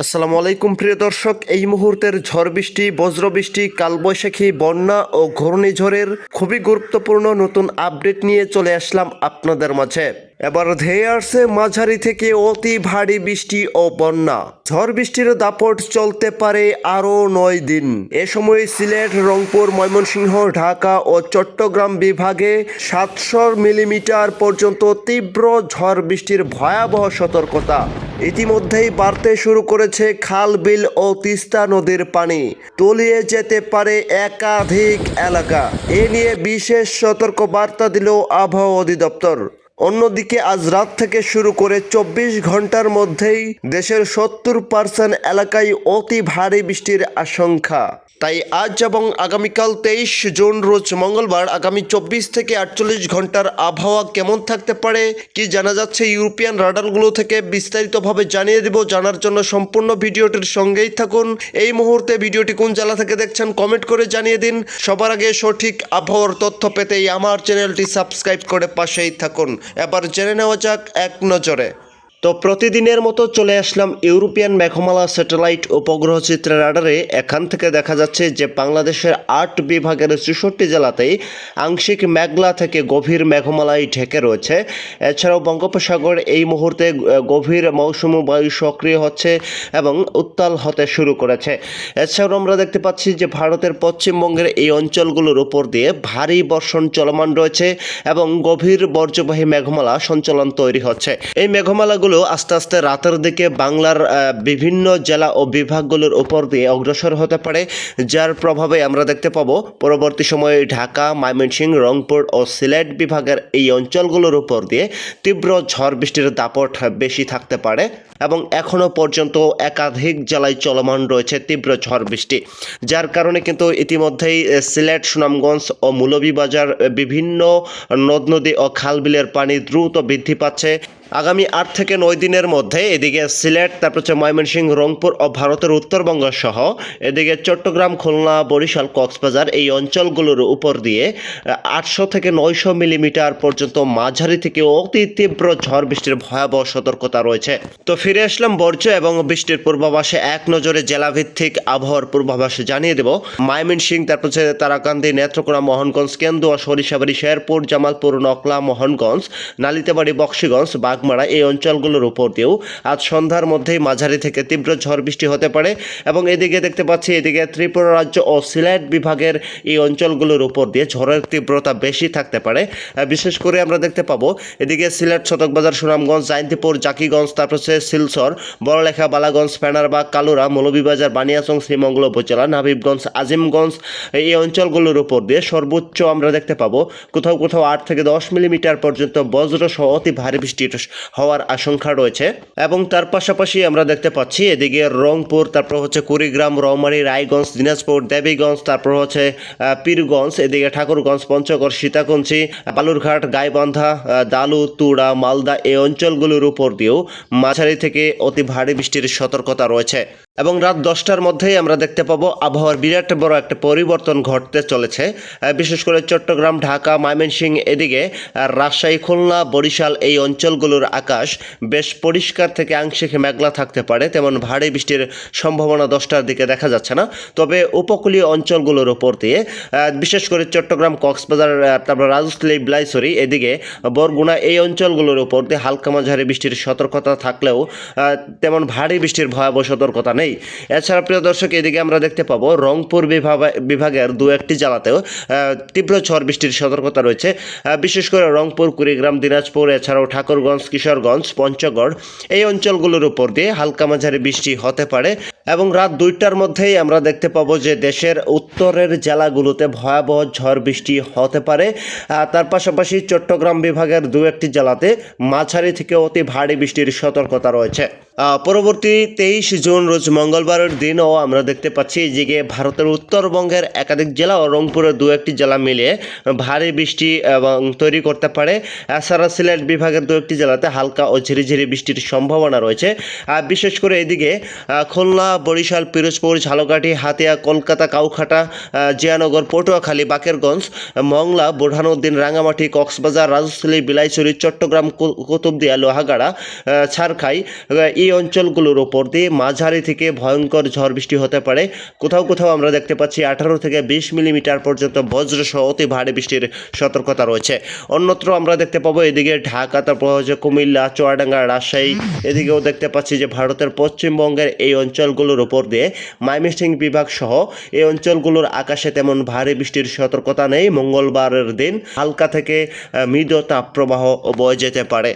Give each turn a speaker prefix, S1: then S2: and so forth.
S1: আসসালামু আলাইকুম প্রিয় দর্শক, এই মুহূর্তের ঝড় বৃষ্টি, বজ্রবৃষ্টি, কালবৈশাখী, বন্যা ও ঘূর্ণিঝড়ের খুবই গুরুত্বপূর্ণ নতুন আপডেট নিয়ে চলে আসলাম আপনাদের মাঝে। এবার ধেয়ে আসছে মাঝারি থেকে অতি ভারী বৃষ্টি ও বন্যা। ঝড় বৃষ্টির দাপট চলতে পারে আরও 9 দিন। এ সময় সিলেট, রংপুর, ময়মনসিংহ, ঢাকা ও চট্টগ্রাম বিভাগে 700 মিলিমিটার পর্যন্ত তীব্র ঝড় বৃষ্টির ভয়াবহ সতর্কতা ইতিমধ্যেই বাড়তে শুরু করেছে। খাল, বিল ও তিস্তা নদীর পানি তলিয়ে যেতে পারে একাধিক এলাকা। এ নিয়ে বিশেষ সতর্ক বার্তা দিল আবহাওয়া অধিদপ্তর। অন্যদিকে আজ রাত থেকে শুরু করে 24 ঘন্টার মধ্যেই দেশের 70% এলাকায় অতি ভারী বৃষ্টির আশঙ্কা। তাই আজ এবং আগামীকাল 23 জুন রোজ মঙ্গলবার আগামী 24 থেকে 48 ঘন্টার আবহাওয়া কেমন থাকতে পারে, কি জানা যাচ্ছে ইউরোপিয়ান রাডারগুলো থেকে বিস্তারিতভাবে জানিয়ে দেব। জানার জন্য সম্পূর্ণ ভিডিওটির সঙ্গেই থাকুন। এই মুহূর্তে ভিডিওটি কোন জেলা থেকে দেখছেন কমেন্ট করে জানিয়ে দিন। সবার আগে সঠিক আবহাওয়ার তথ্য পেতেই আমার চ্যানেলটি সাবস্ক্রাইব করে পাশেই থাকুন। এবার জেনে নেওয়া যাক এক নজরে। তো প্রতিদিনের মতো চলে আসলাম ইউরোপিয়ান মেঘমালা স্যাটেলাইট উপগ্রহ চিত্র রাডারে। এখান থেকে দেখা যাচ্ছে যে বাংলাদেশের 8 বিভাগের 64 জেলাতেই আংশিক মেঘলা থেকে গভীর মেঘমালায় ঢেকে রয়েছে। এছাড়াও বঙ্গোপসাগর এই মুহূর্তে গভীর মৌসুমী বায়ু সক্রিয় হচ্ছে এবং উত্তাল হতে শুরু করেছে। এছাড়াও আমরা দেখতে পাচ্ছি যে ভারতের পশ্চিমবঙ্গের এই অঞ্চলগুলোর উপর দিয়ে ভারী বর্ষণ চলমান রয়েছে এবং গভীর বর্জ্যবাহী মেঘমালা সঞ্চালন তৈরি হচ্ছে। এই মেঘমালাগুলো আস্তে আস্তে রাতের দিকে বাংলার বিভিন্ন জেলা ও বিভাগগুলোর উপর দিয়ে অগ্রসর হতে পারে, যার প্রভাবে আমরা দেখতে পাবো পরবর্তী সময়ে ঢাকা, ময়মনসিংহ, রংপুর ও সিলেট বিভাগের এই অঞ্চলগুলোর উপর দিয়ে তীব্র ঝড় বৃষ্টির দাপট বেশি থাকতে পারে এবং এখনও পর্যন্ত একাধিক জেলায় চলমান রয়েছে তীব্র ঝড় বৃষ্টি, যার কারণে কিন্তু ইতিমধ্যেই সিলেট, সুনামগঞ্জ ও মৌলভীবাজার বিভিন্ন নদ নদী ও খাল বিলের পানি দ্রুত বৃদ্ধি পাচ্ছে। আগামী 8 থেকে 9 দিনের মধ্যে এদিকে সিলেট, তারপর হচ্ছে ময়মনসিংহ, রংপুর ও ভারতের উত্তরবঙ্গ সহ এদিকে চট্টগ্রাম, খুলনা, বরিশাল, কক্সবাজার এই অঞ্চলগুলোর উপর দিয়ে 800 থেকে 900 মিলিমিটার পর্যন্ত মাঝারি থেকে অতি তীব্র ঝড় বৃষ্টির ভয়াবহ সতর্কতা রয়েছে। তো ফিরে আসলাম বর্জ্য এবং বৃষ্টির পূর্বাভাসে এক নজরে জেলাভিত্তিক আবহাওয়ার পূর্বাভাসে জানিয়ে দেব। ময়মনসিংহ, তারপর হচ্ছে তারাকান্দি, নেত্রকোনা, মোহনগঞ্জ, কেন্দুয়া, সরিষাবাড়ি, শেরপুর, জামালপুর, নকলা, মোহনগঞ্জ, নালিতাবাড়ি, বক্সিগঞ্জ, বাগমারা এই অঞ্চলগুলোর উপর দিয়েও আজ সন্ধ্যার মধ্যেই মাঝারি থেকে তীব্র ঝড় বৃষ্টি হতে পারে এবং এদিকে দেখতে পাচ্ছি এদিকে ত্রিপুরা রাজ্য ও সিলেট বিভাগের এই অঞ্চলগুলোর উপর দিয়ে ঝড়ের তীব্রতা বেশি থাকতে পারে। বিশেষ করে আমরা দেখতে পাবো এদিকে সিলেট, শতকবাজার, সুনামগঞ্জ, জয়ন্তীপুর, জাকিগঞ্জ, তারপর হচ্ছে শিলচর, বড়লেখা, বালাগঞ্জ, ফেনারবাগ, কালুরা, মৌলভীবাজার, বানিয়াচং, শ্রীমঙ্গল উপজেলা, নাবিবগঞ্জ, আজিমগঞ্জ এই অঞ্চলগুলোর উপর দিয়ে সর্বোচ্চ আমরা দেখতে পাবো কোথাও কোথাও 8 থেকে 10 মিলিমিটার পর্যন্ত বজ্র সহ অতি ভারী বৃষ্টি হওয়ার আশঙ্কা রয়েছে। এবং তার পাশাপাশি আমরা দেখতে পাচ্ছি এদিকে রংপুর, তারপর হচ্ছে কুড়িগ্রাম, রৌমারী, রায়গঞ্জ, দিনাজপুর, দেবীগঞ্জ, তারপর হচ্ছে পীরগঞ্জ, এদিকে ঠাকুরগঞ্জ, পঞ্চগড়, সীতাকুঞ্চি, বালুরঘাট, গাইবান্ধা, দালু, তুড়া, মালদা এই অঞ্চলগুলোর উপর দিয়েও মাঝারি থেকে অতি ভারী বৃষ্টির সতর্কতা রয়েছে। এবং রাত 10টার মধ্যেই আমরা দেখতে পাবো আবহাওয়ার বিরাট বড় একটা পরিবর্তন ঘটতে চলেছে। বিশেষ করে চট্টগ্রাম, ঢাকা, ময়মনসিংহ, এদিকে রাজশাহী, খুলনা, বরিশাল এই অঞ্চলগুলোর আকাশ বেশ পরিষ্কার থেকে আংশিক মেঘলা থাকতে পারে, তেমন ভারী বৃষ্টির সম্ভাবনা 10টার দিকে দেখা যাচ্ছে না। তবে উপকূলীয় অঞ্চলগুলোর উপর দিয়ে বিশেষ করে চট্টগ্রাম, কক্সবাজার, তারপর রাজস্থলী, বিলাইছড়ি, এদিকে বরগুনা এই অঞ্চলগুলোর উপর দিয়ে হালকা মাঝারি বৃষ্টির সতর্কতা থাকলেও তেমন ভারী বৃষ্টির ভয়াবহ সতর্কতা নেই। এছাড়া প্রিয় দর্শক এদিকে আমরা দেখতে পাবো রংপুর বিভাগের 2-1টি জেলাতেও তীব্র ঝড় বৃষ্টির সতর্কতা রয়েছে। বিশেষ করে রংপুর, কুড়িগ্রাম, দিনাজপুর, এছাড়াও ঠাকুরগঞ্জ, কিশোরগঞ্জ, পঞ্চগড় এই অঞ্চলগুলোর উপর দিয়ে হালকা মাঝারি বৃষ্টি হতে পারে এবং রাত 2টার মধ্যেই আমরা দেখতে পাবো যে দেশের উত্তরের জেলাগুলোতে ভয়াবহ ঝড় বৃষ্টি হতে পারে। তার পাশাপাশি চট্টগ্রাম বিভাগের 2-1টি জেলাতে মাঝারি থেকে অতি ভারী বৃষ্টির সতর্কতা রয়েছে। পরবর্তী 23 জুন রোজ মঙ্গলবারের দিনও আমরা দেখতে পাচ্ছি যে ভারতের উত্তরবঙ্গের একাধিক জেলা ও রংপুরের 2-1টি জেলা মিলিয়ে ভারী বৃষ্টি এবং তৈরি করতে পারে। এছাড়া সিলেট বিভাগের 2-1টি জেলাতে হালকা ও ঝিরিঝিরি বৃষ্টির সম্ভাবনা রয়েছে। বিশেষ করে এদিকে খুলনা, বরিশাল, পিরোজপুর, ঝালকাঠি, হাতিয়া, কলকাতা, কাউখাটা, জিয়ানগর, পটুয়াখালী, বাকেরগঞ্জ, মংলা, বোরহানউদ্দিন, রাঙামাটি, কক্সবাজার, রাজস্থলী, বিলাইছড়ি, চট্টগ্রাম, কুতুবদিয়া, লোহাগাড়া, ছারখাই, এই অঞ্চলগুলোর উপর দিয়ে মাঝারি থেকে ভয়ঙ্কর ঝড় বৃষ্টি হতে পারে। কোথাও কোথাও আমরা দেখতে পাচ্ছি 18 থেকে 20 মিলিমিটার পর্যন্ত বজ্রসহ অতি ভারী বৃষ্টির সতর্কতা রয়েছে। অন্যত্র আমরা দেখতে পাবো এদিকে ঢাকা, তারপর হচ্ছে কুমিল্লা, চুয়াডাঙ্গা, রাজশাহী, এদিকেও দেখতে পাচ্ছি যে ভারতের পশ্চিমবঙ্গের এই অঞ্চলগুলোর উপর দিয়ে ময়মনসিংহ বিভাগ সহ এই অঞ্চলগুলোর আকাশে তেমন ভারী বৃষ্টির সতর্কতা নেই। মঙ্গলবারের দিন হালকা থেকে মৃদু তাপপ্রবাহ বয়ে যেতে পারে।